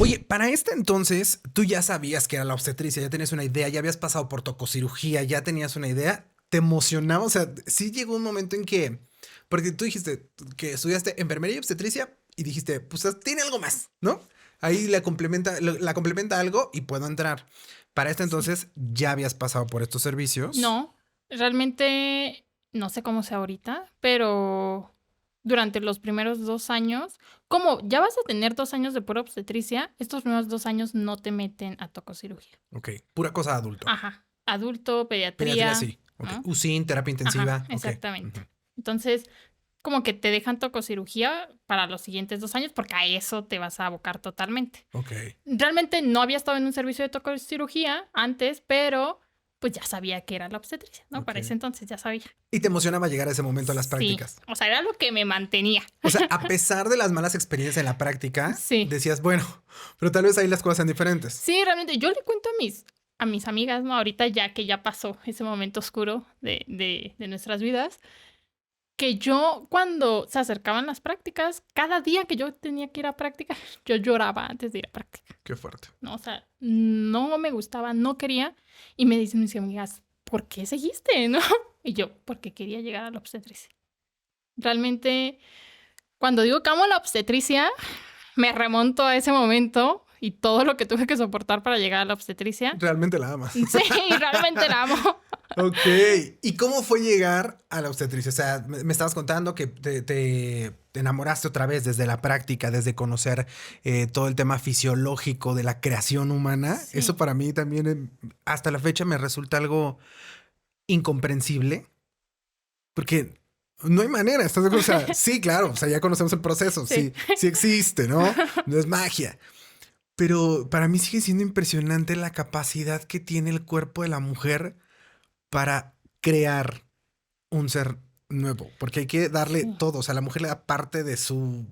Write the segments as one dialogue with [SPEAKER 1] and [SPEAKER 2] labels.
[SPEAKER 1] Oye, para este entonces, tú ya sabías que era la obstetricia, ya tenías una idea, ya habías pasado por tococirugía, ya tenías una idea, te emocionaba, o sea, sí llegó un momento en que, porque tú dijiste que estudiaste enfermería y obstetricia y dijiste, pues tiene algo más, ¿no? Ahí la complementa algo y puedo entrar. Para este
[SPEAKER 2] Sí.
[SPEAKER 1] entonces, ya habías pasado por estos servicios.
[SPEAKER 2] No, realmente no sé cómo sea ahorita, pero durante los primeros 2 años, como ya vas a tener 2 años de pura obstetricia, estos primeros 2 años no te meten a tococirugía.
[SPEAKER 1] Ok, pura cosa de adulto.
[SPEAKER 2] Ajá, adulto,
[SPEAKER 1] Pediatría
[SPEAKER 2] pediatría,
[SPEAKER 1] sí, ok.
[SPEAKER 2] ¿no?
[SPEAKER 1] UCIN, terapia
[SPEAKER 2] Ajá,
[SPEAKER 1] intensiva, ok.
[SPEAKER 2] exactamente.
[SPEAKER 1] Ujú.
[SPEAKER 2] Entonces, como que te dejan tococirugía para los siguientes 2 años, porque a eso te vas a abocar totalmente.
[SPEAKER 1] Ok.
[SPEAKER 2] Realmente no había estado en un servicio de tococirugía antes, pero pues ya sabía que era la obstetricia, ¿no?
[SPEAKER 1] Ok.
[SPEAKER 2] Para ese entonces ya sabía.
[SPEAKER 1] Y te emocionaba llegar a ese momento a las
[SPEAKER 2] Sí,
[SPEAKER 1] prácticas.
[SPEAKER 2] o sea, era lo que me mantenía.
[SPEAKER 1] O sea, a pesar de las malas experiencias en la práctica,
[SPEAKER 2] Sí,
[SPEAKER 1] decías, bueno, pero tal vez ahí las cosas sean diferentes.
[SPEAKER 2] sí, realmente yo le cuento a mis amigas, ¿no? Ahorita ya que ya pasó ese momento oscuro de nuestras vidas, que yo cuando se acercaban las prácticas, cada día que yo tenía que ir a práctica, yo lloraba antes de ir a práctica,
[SPEAKER 1] Qué fuerte.
[SPEAKER 2] ¿no? O sea, no me gustaba, no quería. Y me dicen mis amigas, ¿por qué seguiste, no? Y yo, porque quería llegar a la obstetricia. Realmente, cuando digo que amo la obstetricia, me remonto a ese momento y todo lo que tuve que soportar para llegar a la obstetricia.
[SPEAKER 1] Realmente la amas.
[SPEAKER 2] Sí, realmente la amo.
[SPEAKER 1] Ok. ¿Y cómo fue llegar a la obstetricia? O sea, me estabas contando que te enamoraste otra vez desde la práctica, desde conocer todo el tema fisiológico de la creación humana. Eso
[SPEAKER 2] Sí,
[SPEAKER 1] para mí también, hasta la fecha, me resulta algo incomprensible. Porque no hay manera, ¿estás de acuerdo? O sea, sí, claro, o sea, ya conocemos el proceso,
[SPEAKER 2] sí.
[SPEAKER 1] sí, sí existe, ¿no? No es magia. Pero para mí sigue siendo impresionante la capacidad que tiene el cuerpo de la mujer para crear un ser nuevo, porque hay que darle
[SPEAKER 2] Sí.
[SPEAKER 1] todo, o sea, la mujer le da parte de su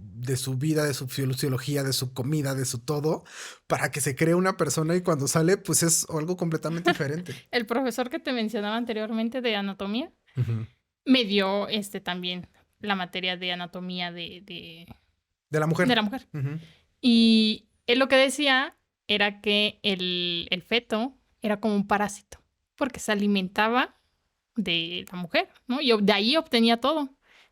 [SPEAKER 1] vida, de su fisiología, de su comida, de su todo, para que se cree una persona y cuando sale, pues es algo completamente diferente.
[SPEAKER 2] El profesor que te mencionaba anteriormente de anatomía
[SPEAKER 1] Ujú.
[SPEAKER 2] me dio también la materia de anatomía
[SPEAKER 1] De la
[SPEAKER 2] de
[SPEAKER 1] mujer.
[SPEAKER 2] la mujer.
[SPEAKER 1] Ujú.
[SPEAKER 2] Y él lo que decía era que el feto era como un parásito, porque se alimentaba de la mujer, ¿no? Y de ahí obtenía todo.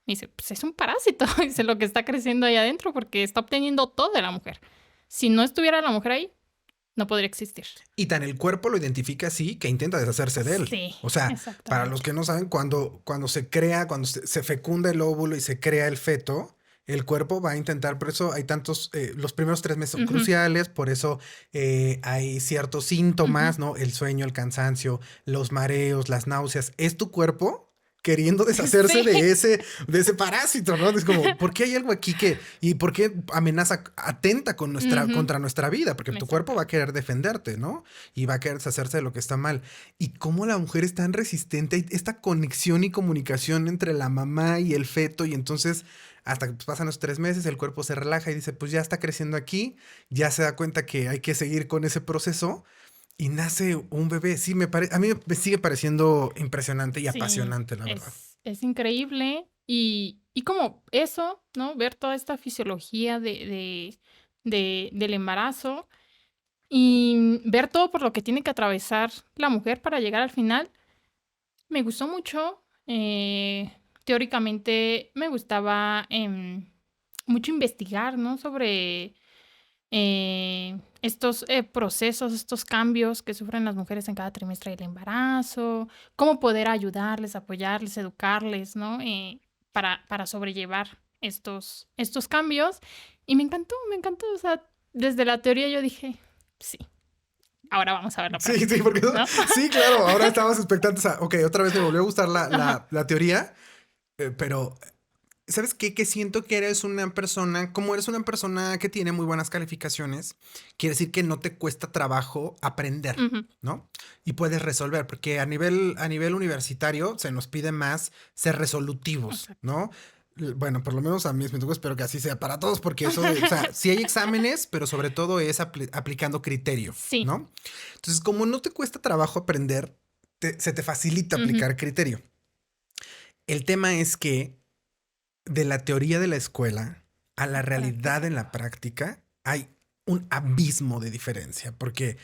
[SPEAKER 2] Me dice, pues es un parásito, dice lo que está creciendo ahí adentro, porque está obteniendo todo de la mujer. Si no estuviera la mujer ahí, no podría existir.
[SPEAKER 1] Y tan el cuerpo lo identifica así que intenta deshacerse de él.
[SPEAKER 2] Sí,
[SPEAKER 1] O sea, para los
[SPEAKER 2] exactamente.
[SPEAKER 1] que no saben, cuando se crea, cuando se fecunda el óvulo y se crea el feto, el cuerpo va a intentar, por eso hay tantos, los primeros 3 meses son
[SPEAKER 2] Ujú,
[SPEAKER 1] cruciales, por eso hay ciertos
[SPEAKER 2] ujú.
[SPEAKER 1] síntomas, ¿no? El sueño, el cansancio, los mareos, las náuseas. Es tu cuerpo queriendo deshacerse
[SPEAKER 2] Sí,
[SPEAKER 1] de ese parásito, ¿no? Es como, ¿por qué hay algo aquí y por qué amenaza, atenta
[SPEAKER 2] ujú,
[SPEAKER 1] contra nuestra vida? Porque tu cuerpo
[SPEAKER 2] exacto.
[SPEAKER 1] va a querer defenderte, ¿no? Y va a querer deshacerse de lo que está mal. Y cómo la mujer es tan resistente, hay esta conexión y comunicación entre la mamá y el feto, y entonces hasta que pasan los 3 meses, el cuerpo se relaja y dice, pues ya está creciendo aquí, ya se da cuenta que hay que seguir con ese proceso y nace un bebé. Sí, a mí me sigue pareciendo impresionante y
[SPEAKER 2] Sí,
[SPEAKER 1] apasionante, la verdad.
[SPEAKER 2] es increíble. Y como eso, ¿no? Ver toda esta fisiología del embarazo y ver todo por lo que tiene que atravesar la mujer para llegar al final, me gustó mucho. Teóricamente me gustaba mucho investigar, ¿no? Sobre estos procesos, estos cambios que sufren las mujeres en cada trimestre del embarazo, cómo poder ayudarles, apoyarles, educarles, ¿no? Para sobrellevar estos cambios. Y me encantó, o sea, desde la teoría yo dije, sí, ahora vamos a ver la
[SPEAKER 1] Sí, sí,
[SPEAKER 2] práctica,
[SPEAKER 1] porque
[SPEAKER 2] ¿no?
[SPEAKER 1] sí, claro, ahora estábamos expectantes a, ok, otra vez me volvió a gustar
[SPEAKER 2] Ajá.
[SPEAKER 1] la teoría, pero ¿sabes qué? Que siento que eres una persona, como eres una persona que tiene muy buenas calificaciones, quiere decir que no te cuesta trabajo aprender,
[SPEAKER 2] Ujú,
[SPEAKER 1] ¿no? Y puedes resolver, porque a nivel universitario se nos pide más ser resolutivos,
[SPEAKER 2] exacto.
[SPEAKER 1] ¿no? Bueno, por lo menos a mí me tocó, espero que así sea para todos, porque eso de, o sea, sí hay exámenes, pero sobre todo es aplicando criterio,
[SPEAKER 2] Sí.
[SPEAKER 1] ¿no? Entonces, como no te cuesta trabajo aprender, se te facilita
[SPEAKER 2] Ujú,
[SPEAKER 1] aplicar criterio. El tema es que de la teoría de la escuela a la
[SPEAKER 2] la
[SPEAKER 1] realidad
[SPEAKER 2] práctica.
[SPEAKER 1] en la práctica hay un abismo de diferencia, porque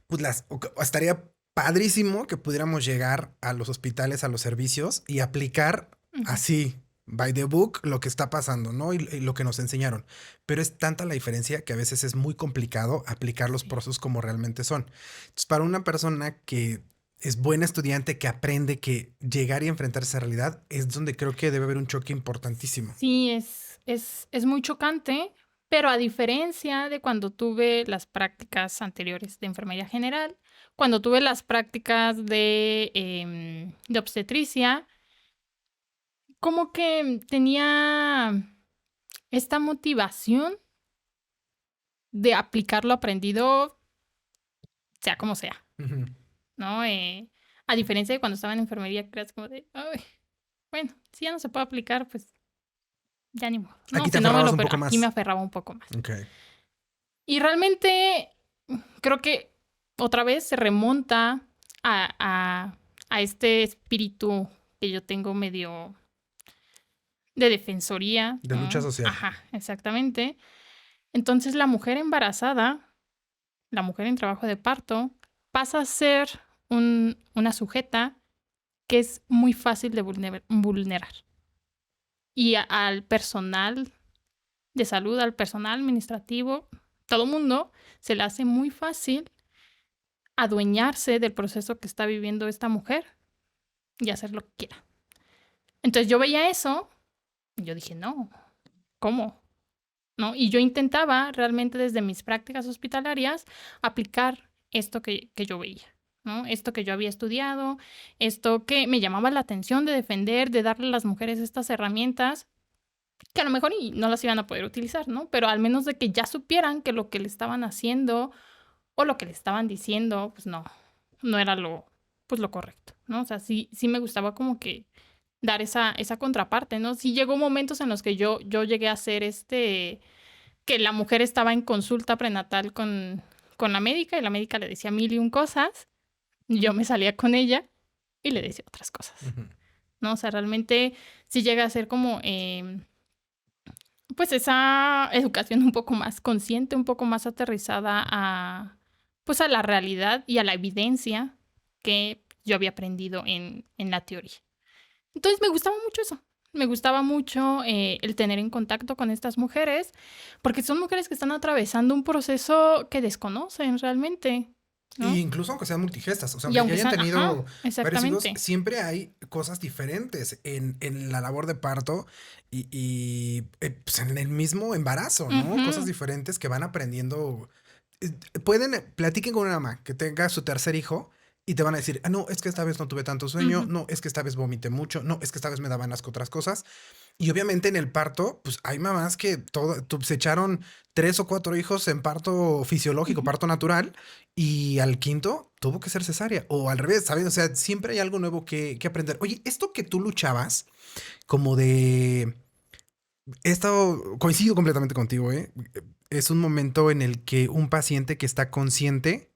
[SPEAKER 1] pues estaría padrísimo que pudiéramos llegar a los hospitales, a los servicios y aplicar
[SPEAKER 2] Ujú.
[SPEAKER 1] así, by the book, lo que está pasando, ¿no? Y lo que nos enseñaron. Pero es tanta la diferencia que a veces es muy complicado aplicar los
[SPEAKER 2] Sí.
[SPEAKER 1] procesos como realmente son. Entonces, para una persona que es buena estudiante, que aprende que llegar y enfrentarse a esa realidad, es donde creo que debe haber un choque importantísimo.
[SPEAKER 2] Sí, es muy chocante, pero a diferencia de cuando tuve las prácticas anteriores de enfermería general, cuando tuve las prácticas de obstetricia, como que tenía esta motivación de aplicar lo aprendido, sea como sea,
[SPEAKER 1] Ujú.
[SPEAKER 2] ¿no? A diferencia de cuando estaba en enfermería, que era como de, "Ay, bueno, si ya no se puede aplicar, pues ya ni modo, ¿no?
[SPEAKER 1] Aquí te
[SPEAKER 2] Si no me
[SPEAKER 1] aferrabas
[SPEAKER 2] lo,
[SPEAKER 1] un
[SPEAKER 2] pero
[SPEAKER 1] poco
[SPEAKER 2] aquí me
[SPEAKER 1] más.
[SPEAKER 2] aferraba un poco más.
[SPEAKER 1] Ok.
[SPEAKER 2] Y realmente creo que otra vez se remonta a, a, a este espíritu que yo tengo medio de defensoría,
[SPEAKER 1] De lucha
[SPEAKER 2] ¿no?
[SPEAKER 1] social.
[SPEAKER 2] Ajá, exactamente. Entonces la mujer embarazada, la mujer en trabajo de parto, pasa a ser una sujeta que es muy fácil de vulnerar. Y al personal de salud, al personal administrativo, todo mundo se le hace muy fácil adueñarse del proceso que está viviendo esta mujer y hacer lo que quiera. Entonces yo veía eso y yo dije, no, ¿cómo? ¿No? Y yo intentaba realmente desde mis prácticas hospitalarias aplicar esto que yo veía, ¿no? Esto que yo había estudiado, esto que me llamaba la atención de defender, de darle a las mujeres estas herramientas que a lo mejor y no las iban a poder utilizar, ¿no? Pero al menos de que ya supieran que lo que le estaban haciendo o lo que le estaban diciendo, pues no era pues lo correcto, ¿no? O sea, sí me gustaba como que dar esa contraparte, ¿no? Sí llegó momentos en los que yo llegué a hacer que la mujer estaba en consulta prenatal con la médica y la médica le decía mil y un cosas, yo me salía con ella y le decía otras cosas,
[SPEAKER 1] Ujú.
[SPEAKER 2] ¿no? O sea, realmente sí llega a ser como, pues esa educación un poco más consciente, un poco más aterrizada pues a la realidad y a la evidencia que yo había aprendido en la teoría. Entonces me gustaba mucho eso. Me gustaba mucho el tener en contacto con estas mujeres, porque son mujeres que están atravesando un proceso que desconocen realmente,
[SPEAKER 1] Y
[SPEAKER 2] ¿no?
[SPEAKER 1] incluso aunque sean multigestas, o sea,
[SPEAKER 2] Y
[SPEAKER 1] aunque ya
[SPEAKER 2] aunque
[SPEAKER 1] hayan
[SPEAKER 2] sean, ajá,
[SPEAKER 1] tenido varios hijos,
[SPEAKER 2] exactamente.
[SPEAKER 1] siempre hay cosas diferentes en la labor de parto pues en el mismo embarazo, ¿no? Cosas
[SPEAKER 2] Ujú,
[SPEAKER 1] diferentes que van aprendiendo. Eh, platiquen con una mamá que tenga su tercer hijo y te van a decir, no, es que esta vez no tuve tanto sueño,
[SPEAKER 2] ujú,
[SPEAKER 1] no, es que esta vez vomité mucho, no, es que esta vez me daban asco otras cosas. Y obviamente en el parto, pues hay mamás que se echaron 3 o 4 hijos en parto fisiológico,
[SPEAKER 2] ujú.
[SPEAKER 1] parto natural, y al quinto tuvo que ser cesárea. O al revés, ¿sabes? O sea, siempre hay algo nuevo que aprender. Oye, esto que tú luchabas, como de... He estado, coincido completamente contigo, ¿eh? Es un momento en el que un paciente que está consciente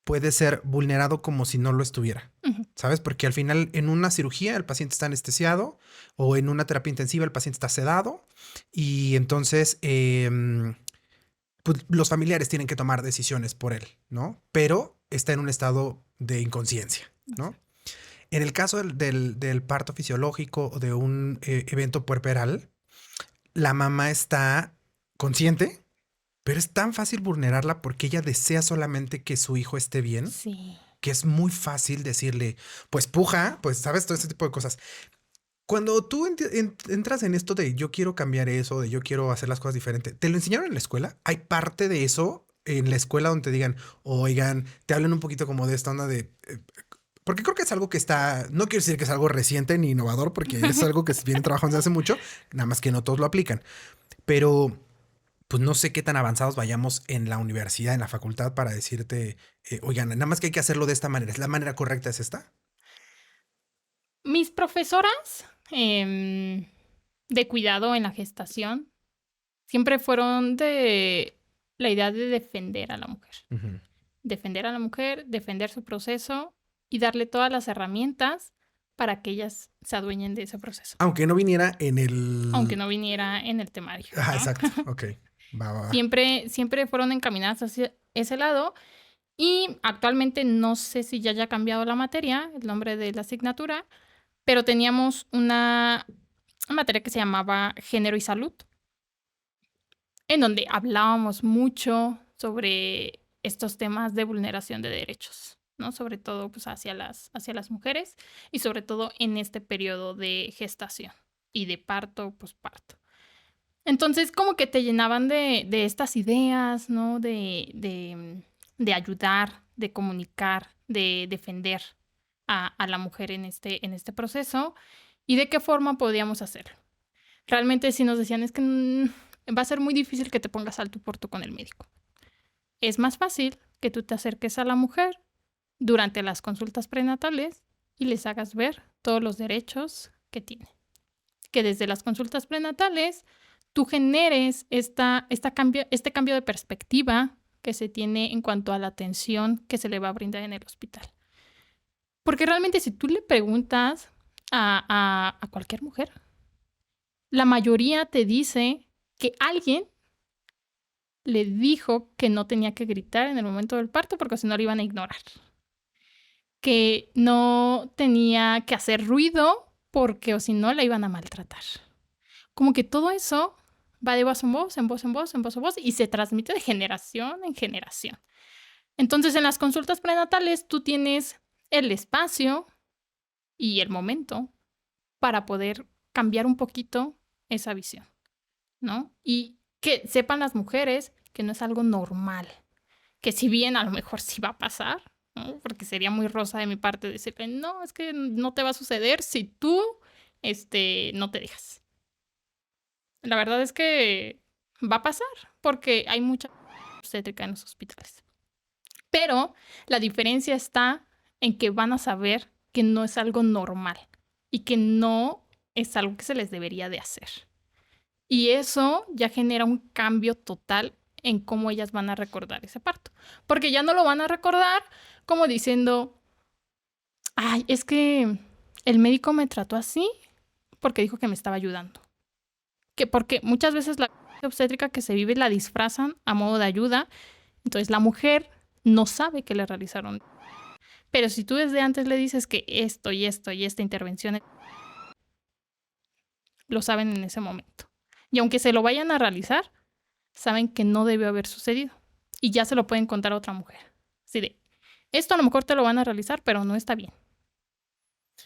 [SPEAKER 1] puede ser vulnerado como si no lo estuviera.
[SPEAKER 2] Ujú.
[SPEAKER 1] ¿Sabes? Porque al final en una cirugía el paciente está anestesiado o en una terapia intensiva el paciente está sedado y entonces pues, los familiares tienen que tomar decisiones por él, ¿no? Pero está en un estado de inconsciencia, ¿no?
[SPEAKER 2] Exacto.
[SPEAKER 1] En el caso del parto fisiológico o de un evento puerperal, la mamá está consciente, pero es tan fácil vulnerarla porque ella desea solamente que su hijo esté bien,
[SPEAKER 2] Sí.
[SPEAKER 1] que es muy fácil decirle, pues puja, pues sabes, todo este tipo de cosas. Cuando tú entras en esto de yo quiero cambiar eso, de yo quiero hacer las cosas diferentes, ¿te lo enseñaron en la escuela? ¿Hay parte de eso en la escuela donde te digan, oigan, te hablan un poquito como de esta onda de... porque creo que es algo que está, no quiero decir que es algo reciente ni innovador, porque es algo que se viene trabajando desde hace mucho, nada más que no todos lo aplican, pero pues no sé qué tan avanzados vayamos en la universidad, en la facultad, para decirte, oigan, nada más que hay que hacerlo de esta manera. ¿Es la manera correcta es esta?
[SPEAKER 2] Mis profesoras de cuidado en la gestación siempre fueron de la idea de defender a la mujer.
[SPEAKER 1] Ujú.
[SPEAKER 2] Defender a la mujer, defender su proceso y darle todas las herramientas para que ellas se adueñen de ese proceso,
[SPEAKER 1] Aunque no viniera en
[SPEAKER 2] aunque
[SPEAKER 1] el...
[SPEAKER 2] no viniera en el temario,
[SPEAKER 1] Ah,
[SPEAKER 2] ¿no?
[SPEAKER 1] exacto, ok. Va, va, va.
[SPEAKER 2] Siempre fueron encaminadas hacia ese lado y actualmente no sé si ya haya cambiado la materia, el nombre de la asignatura, pero teníamos una materia que se llamaba Género y Salud, en donde hablábamos mucho sobre estos temas de vulneración de derechos, ¿no? Sobre todo pues, hacia las mujeres y sobre todo en este periodo de gestación y de parto, posparto. Entonces, como que te llenaban de estas ideas, ¿no? De ayudar, de comunicar, de defender a la mujer en este proceso y de qué forma podíamos hacerlo. Realmente sí nos decían, es que va a ser muy difícil que te pongas al tú por tú con el médico. Es más fácil que tú te acerques a la mujer durante las consultas prenatales y les hagas ver todos los derechos que tiene. Que desde las consultas prenatales tú generes este cambio de perspectiva que se tiene en cuanto a la atención que se le va a brindar en el hospital. Porque realmente si tú le preguntas a cualquier mujer, la mayoría te dice que alguien le dijo que no tenía que gritar en el momento del parto porque si no lo iban a ignorar. Que no tenía que hacer ruido porque o si no la iban a maltratar. Como que todo eso va de voz en voz, en voz en voz, en voz en voz y se transmite de generación en generación. Entonces, en las consultas prenatales tú tienes el espacio y el momento para poder cambiar un poquito esa visión, ¿no? Y que sepan las mujeres que no es algo normal, que si bien a lo mejor sí va a pasar, ¿no? Porque sería muy rosa de mi parte decirle, no, es que no te va a suceder si tú no te dejas. La verdad es que va a pasar porque hay mucha obstétrica en los hospitales. Pero la diferencia está en que van a saber que no es algo normal y que no es algo que se les debería de hacer. Y eso ya genera un cambio total en cómo ellas van a recordar ese parto. Porque ya no lo van a recordar como diciendo, ay, es que el médico me trató así porque dijo que me estaba ayudando. Que porque muchas veces la obstétrica que se vive la disfrazan a modo de ayuda. Entonces la mujer no sabe que le realizaron. Pero si tú desde antes le dices que esto y esto y esta intervención, lo saben en ese momento. Y aunque se lo vayan a realizar, saben que no debió haber sucedido. Y ya se lo pueden contar a otra mujer. Así de, esto a lo mejor te lo van a realizar, pero no está bien.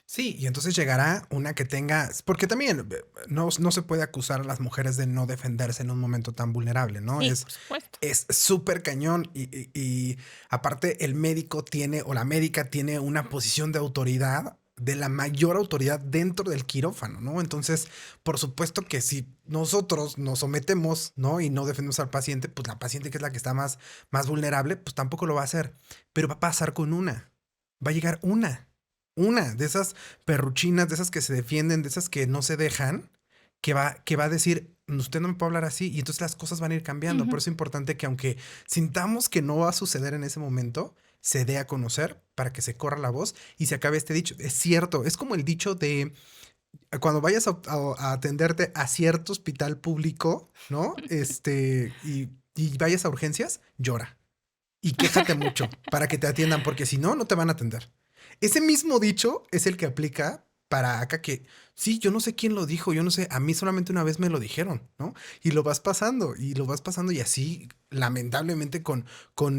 [SPEAKER 1] Sí, y entonces llegará una que tenga, porque también no se puede acusar a las mujeres de no defenderse en un momento tan vulnerable, ¿no?
[SPEAKER 2] Sí, por supuesto.
[SPEAKER 1] Es súper cañón y aparte el médico tiene o la médica tiene una posición de autoridad, de la mayor autoridad dentro del quirófano, ¿no? Entonces, por supuesto que si nosotros nos sometemos, ¿no? Y no defendemos al paciente, pues la paciente que es la que está más vulnerable, pues tampoco lo va a hacer, pero va a pasar con una, va a llegar una de esas perruchinas, de esas que se defienden, de esas que no se dejan, que va a decir, usted no me puede hablar así, y entonces las cosas van a ir cambiando. Por eso es importante que aunque sintamos que no va a suceder en ese momento, se dé a conocer para que se corra la voz y se acabe este dicho. Es cierto, es como el dicho de cuando vayas a atenderte a cierto hospital público, ¿no? Y vayas a urgencias, llora y quéjate mucho para que te atiendan, porque si no, no te van a atender. Ese mismo dicho es el que aplica para acá que, sí, yo no sé quién lo dijo, yo no sé, a mí solamente una vez me lo dijeron, ¿no? Y lo vas pasando, y así, lamentablemente, con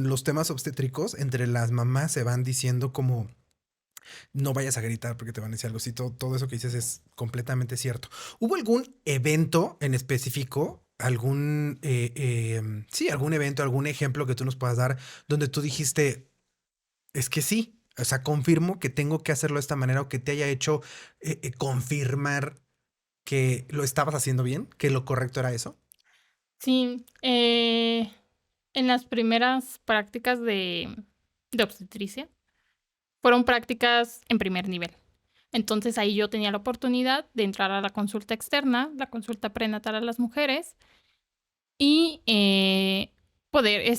[SPEAKER 1] los temas obstétricos, entre las mamás se van diciendo como, no vayas a gritar porque te van a decir algo así, todo eso que dices es completamente cierto. ¿Hubo algún evento en específico? Algún evento, algún ejemplo que tú nos puedas dar donde tú dijiste, es que sí, o sea, confirmo que tengo que hacerlo de esta manera o que te haya hecho confirmar que lo estabas haciendo bien, que lo correcto era eso.
[SPEAKER 2] Sí, en las primeras prácticas de obstetricia fueron prácticas en primer nivel. Entonces ahí yo tenía la oportunidad de entrar a la consulta externa, la consulta prenatal a las mujeres y poder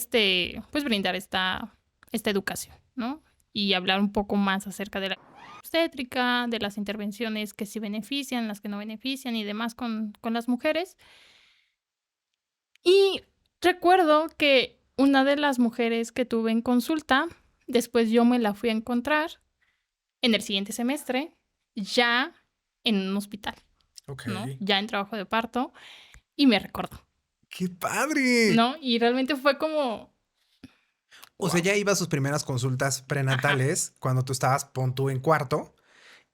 [SPEAKER 2] pues brindar esta educación, ¿no? Y hablar un poco más acerca de la obstétrica, de las intervenciones que sí benefician, las que no benefician y demás con las mujeres. Y Recuerdo que una de las mujeres que tuve en consulta, después yo me la fui a encontrar en el siguiente semestre, ya en un hospital,
[SPEAKER 1] Ok.
[SPEAKER 2] ¿no? Ya en trabajo de parto, y me recordó,
[SPEAKER 1] ¡Qué padre!
[SPEAKER 2] ¿no? Y realmente fue como,
[SPEAKER 1] O sea,
[SPEAKER 2] wow,
[SPEAKER 1] ya iba a sus primeras consultas
[SPEAKER 2] ajá,
[SPEAKER 1] prenatales cuando tú estabas, pon tú en cuarto,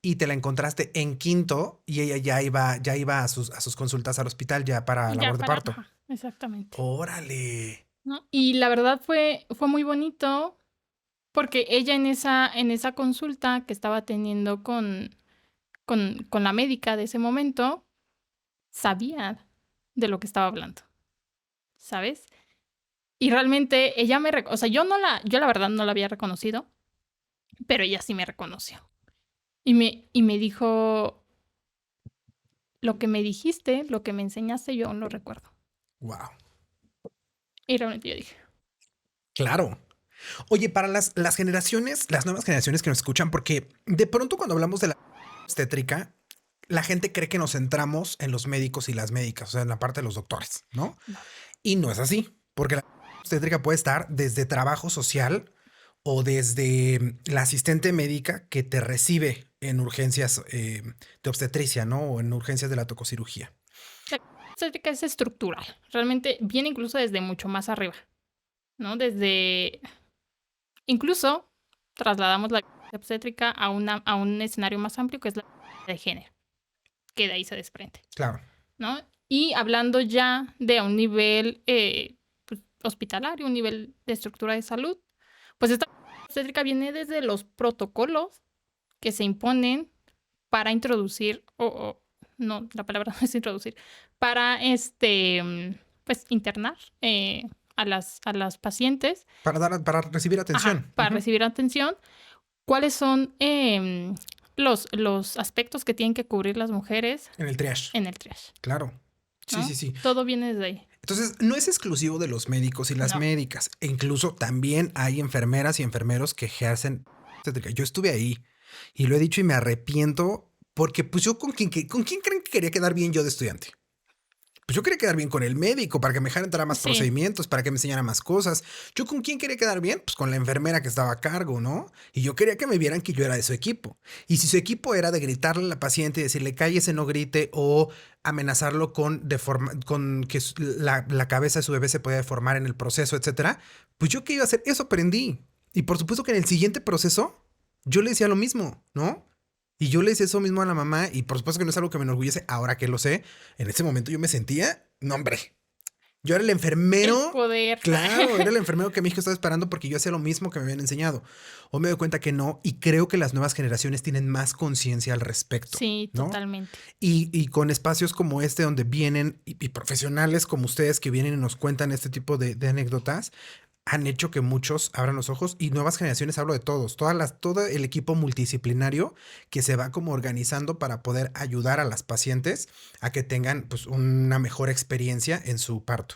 [SPEAKER 1] y te la encontraste en quinto y ella ya iba a sus consultas al hospital ya para
[SPEAKER 2] ya
[SPEAKER 1] labor de
[SPEAKER 2] para,
[SPEAKER 1] parto.
[SPEAKER 2] ajá, exactamente,
[SPEAKER 1] Órale.
[SPEAKER 2] ¿no? Y la verdad fue muy bonito porque ella en esa consulta que estaba teniendo con la médica de ese momento, sabía de lo que estaba hablando, ¿sabes? Y realmente ella o sea, yo la verdad no la había reconocido, pero ella sí me reconoció. Y me dijo, lo que me dijiste, lo que me enseñaste, yo aún lo recuerdo.
[SPEAKER 1] Wow.
[SPEAKER 2] Y realmente yo dije,
[SPEAKER 1] Claro. Oye, para las generaciones, las nuevas generaciones que nos escuchan, porque de pronto cuando hablamos de la obstétrica, la gente cree que nos centramos en los médicos y las médicas, o sea, en la parte de los doctores, ¿no?
[SPEAKER 2] no,
[SPEAKER 1] Y no es así, porque la obstétrica puede estar desde trabajo social o desde la asistente médica que te recibe en urgencias de obstetricia, ¿no? O en urgencias de la tococirugía.
[SPEAKER 2] la obstétrica es estructural. Realmente viene incluso desde mucho más arriba, ¿no? Desde, incluso trasladamos la obstétrica a un escenario más amplio que es la de género, que de ahí se desprende,
[SPEAKER 1] Claro.
[SPEAKER 2] ¿no? Y hablando ya de un nivel pues, hospitalario, un nivel de estructura de salud, pues esta obstétrica viene desde los protocolos que se imponen para introducir, no, la palabra no es introducir, para pues internar a las pacientes,
[SPEAKER 1] Para recibir
[SPEAKER 2] ajá,
[SPEAKER 1] atención.
[SPEAKER 2] para
[SPEAKER 1] Ujú.
[SPEAKER 2] recibir atención, cuáles son los aspectos que tienen que cubrir las mujeres
[SPEAKER 1] En el triage.
[SPEAKER 2] en el triage,
[SPEAKER 1] Claro. Sí, sí,
[SPEAKER 2] ¿no?
[SPEAKER 1] sí.
[SPEAKER 2] Todo viene desde ahí.
[SPEAKER 1] Entonces, no es exclusivo de los médicos y las
[SPEAKER 2] No.
[SPEAKER 1] médicas. E incluso también hay enfermeras y enfermeros que ejercen obstétrica. Yo estuve ahí y lo he dicho y me arrepiento porque pues yo con quién creen que quería quedar bien yo de estudiante. Pues yo quería quedar bien con el médico para que me dejara entrar a más
[SPEAKER 2] Sí,
[SPEAKER 1] procedimientos, para que me enseñara más cosas. ¿Yo con quién quería quedar bien? Pues con la enfermera que estaba a cargo, ¿no? Y yo quería que me vieran que yo era de su equipo. Y si su equipo era de gritarle a la paciente y decirle cállese, no grite, o amenazarlo con que la cabeza de su bebé se podía deformar en el proceso, etcétera, pues yo qué iba a hacer, eso aprendí. Y por supuesto que en el siguiente proceso yo le decía lo mismo, ¿no? Y yo le decía eso mismo a la mamá y por supuesto que no es algo que me enorgullece ahora que lo sé. En ese momento yo me sentía, no hombre, yo era el
[SPEAKER 2] el
[SPEAKER 1] enfermero,
[SPEAKER 2] poder.
[SPEAKER 1] claro, era el enfermero que México estaba esperando porque yo hacía lo mismo que me habían enseñado. O me doy cuenta que no y creo que las nuevas generaciones tienen más conciencia al respecto,
[SPEAKER 2] Sí,
[SPEAKER 1] ¿no?
[SPEAKER 2] totalmente.
[SPEAKER 1] Y con espacios como este donde vienen y profesionales como ustedes que vienen y nos cuentan este tipo de anécdotas, han hecho que muchos abran los ojos y nuevas generaciones, hablo de todos, todo el equipo multidisciplinario que se va como organizando para poder ayudar a las pacientes a que tengan pues una mejor experiencia en su parto.